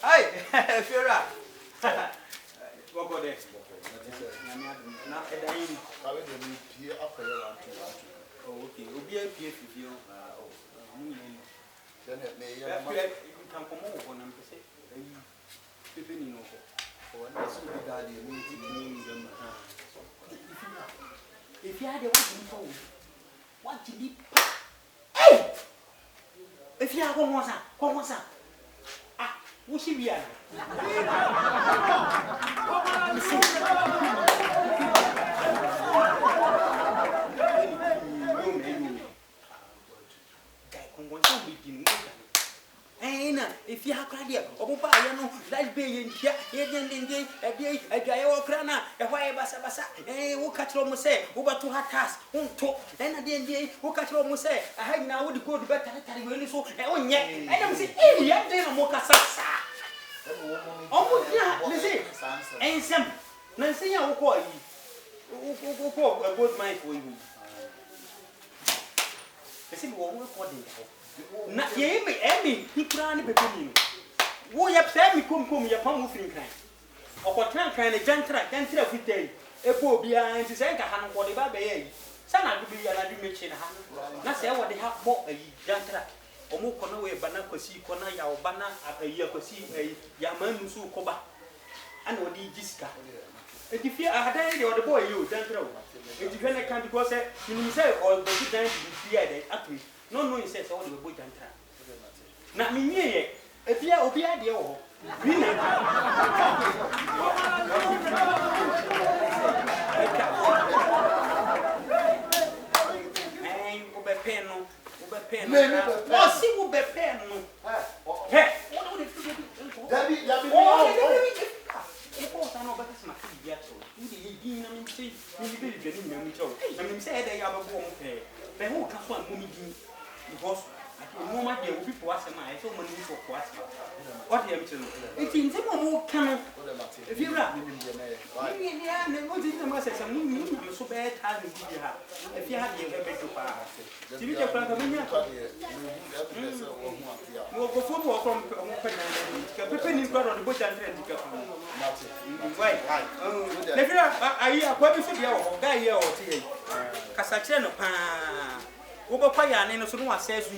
Hey, Fiora. What got there? Now, oh, okay. We'll be a PF if you then it may come from over and say, people in over. Or unless you daddy, you if you had a one what to be. Hey! If you have one more, ah, who should be? If you have cardia, or buy that be in here, a guy or crana, a white bassa, who catch almost say, over to her task, won't talk, and at the end, who catch almost say, I had now would go to bed really so, and yet, I don't see any young day of Mocassa. Oh, yeah, listen, and some, Nancy, I will call you. Who call a good mind for you. I think we're recording. Na yemi emi hikura ni bepeni wo ya pɛ mi komkom ya pam ofin kan okotran kan ne jantra fitai ebo bia nti sɛ nka han ko de ba bɛ yi sana do bi ya na do mechi na ha na sɛ wo de ha bɔ ayi jantra omo ko na we bana kwasi ko na ya obana ayi akwasi ayi ya manu so ko ba ana odi jiska eti fi adan de wo de boy you jantra wo eti hwe ne kan because you say all the dan be fear that atwi no no says all the boy jantra na me nye e bia obi ade wo bi na ube pen o si ube pen he Dabi o ta no ba ta ma fi bia to ndi yi na mi sei mi bi bi ni mi cho na mi say e da ya ba bo mo pe be ho ka so an mo mi din because no matter the people ask me, I saw money for what. What do you mean? It's in some more can. If you're not, so bad having if you have your baby to pass. Do you get a minute? We'll go forward from Peppin got on the bush and right. If you are quite a few guy here or tea. Casacheno pan. Over Paya and so no says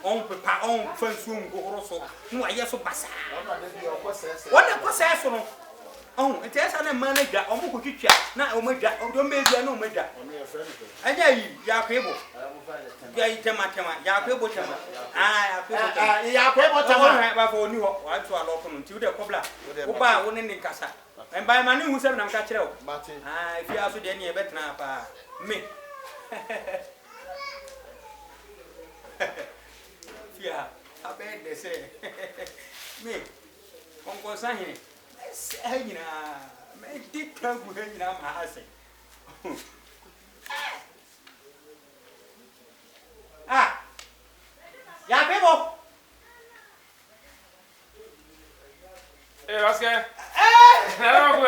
on papa on first room go also. No, I yes, so bassa. What a possession. Oh, it is a manager, almost could chat. Now, Omega, or don't make no Omega. And yeah, you are cable. Yakebo, I for new I to a local to the cobbler. Oba, one in the casa. And by my new 7 I'm catching out. If you are so any better now, me. Yeah, I bet they say. Me, Uncle Sahin, say, may dick come with him. I say, ah, yeah, people. Hey, let's go. Hello,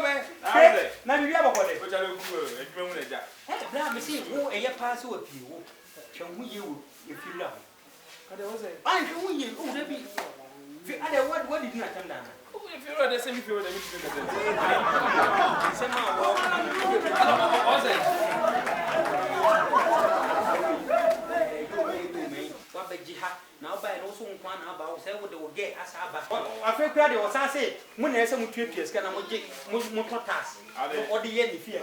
man. Now you have a body. Which I will do. Hey, see who a pass with you. Can we you if you love? I know you. Oh, there be. What did you not come down? If you are the same people, now by no soon one about say what they will get as I feel crowded was I say, when there's some 2 years, can I more task? Or the end if you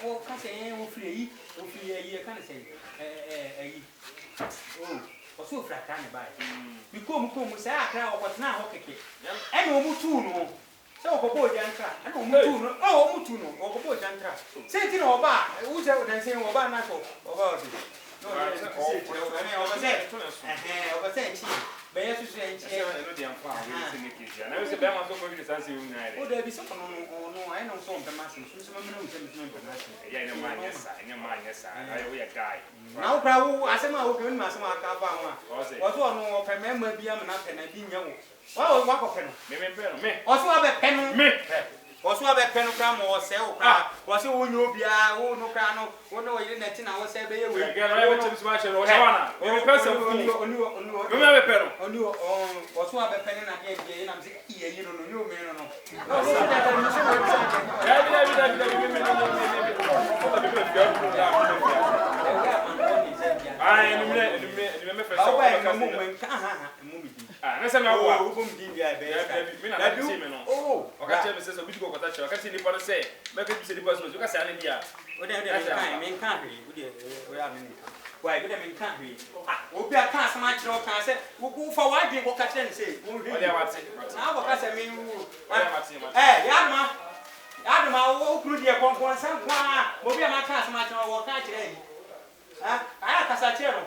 well, can say, free, a year, can say, or so flat can buy. You come, say, I can't what's now, okay. And no mutuno. So, boy, Jantra, and no mutuno, oh, mutuno, or boy, Jantra. Say it or bar, who's out and saying about Nato about it. No, over there, be yesu so enche e no de amfa we se ne kizia na we se be ma so ko bi sanse wu na ere o de bi so no no ai no so mpe masin so me no so mpe masin ya ina ma nyesa na yo ya guy na wo pra wo asema wo ke ni asema aka ba ho a wo so no pe mema bia me na pe na bi nya wo wa ko pe no me pe no me o so abe pe no me o so abe pe no kra mo o se o kra wo se wo nyo bia wo no kra no wo no yire na ti na wo se be ye we ge na we chim sma chere o shawana me pe se fu oni me me pe no oni o so abe pe na de de na me se iye yi no no me no ai ni me fe se ba mo men ka ha mo bi na se na wo wo mo bi bia be me na na ti me no o ka che me se so bi ko kota che o ka ti ni pa no se me ka ti se ni pa so o ka se ani dia o de men kan hwe o de o ya men why go de men kan hwe obi aka asama kire o kan se wo fa wa dwen ko ka kire ne se wo hwe o de wa ti na wo ka se men wu ya ma wo kru de konkon san kwa obi ama ka asama kire wo ka kire yi aya ka sa kire no